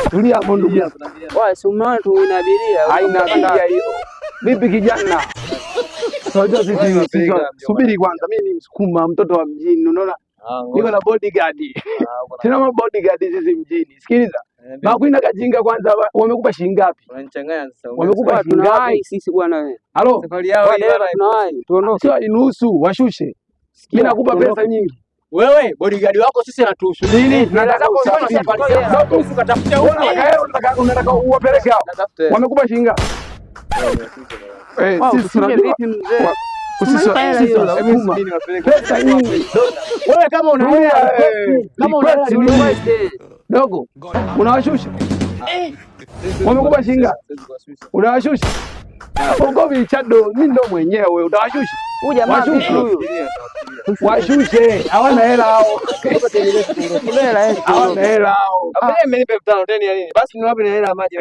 Tulia hapo ndugu. Wewe si umeona tu inabiria. Haina tabia hiyo. Vipi kijana? Subiri kwanza, mimi ni Msukuma, mtoto wa mjini, unaona? Niko na bodyguard. Tuna bodyguard sisi mjini. Sikiliza. Makwina kajinga kwanza, wamekupa shilingi ngapi? Unanichanganya sasa. Wamekupa shilingi ngapi Sisi bwana wewe. Halo? Safari yao tunawahi. Tuondoke. Sio inusu, washushe. Mimi nakupa pesa nyingi. Wewe bodyguard wako sisi anatuhusu nini? Tunataka kusoma safari yako. Ukatafuta huko. Unataka uwapeleke hao. Wamekupa shilingi ngapi? Sisi tunajua pesa nyingi. Wewe kama unaona dogo unawashusha. Wamekupa shilingi ngapi? Unawashusha. Ugovi chado, mimi ndo mwenyewe utawashusha. Huyu jamaa huyu. Washushe, hawana hela hao. Hawana hela hao. Mimi nipe 5 ya nini? Basi niwape na hela ya maji.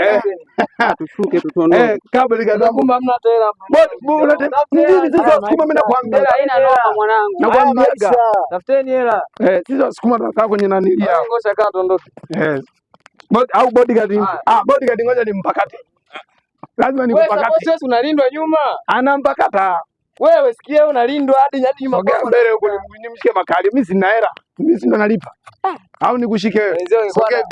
Tushuke tuondoke. Kabla nikadako kumbe hamna hata hela. Mimi sasa Sukuma mimi nakwambia. Haina noma mwanangu. Nakwambia. Tafuteni hela. Sisi Sukuma tunakaa kwenye nani yao. Ngoja kaa tuondoke. Au bodyguard. Bodyguard ngoja nimpakate. Lazima nikupakate. Wewe unalindwa nyuma. Anampakata. Wewe sikia unalindwa hadi nyuma. Sogea mbele huko nimshike makali. Mimi sina hela. Mimi ndo nalipa. Au nikushike wewe?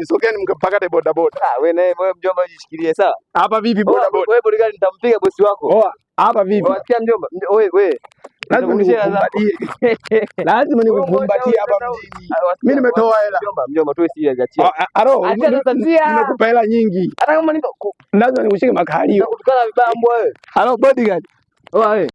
Sogea nimkapakate boda boda. Wewe naye mjomba ujishikilie sawa? Hapa vipi boda boda? Wewe bodyguard nitampiga bosi wako. Hapa vipi? Wasikia mjomba. Wewe. Lazima nikukumbatie. Lazima nikukumbatie hapa mjini. Mimi nimetoa hela. Mjomba tu si achia. Nimekupa hela nyingi. Hata kama niko lazima nikushike makali. Unakutukana vibaya mbwa wewe. Bodyguard. Wewe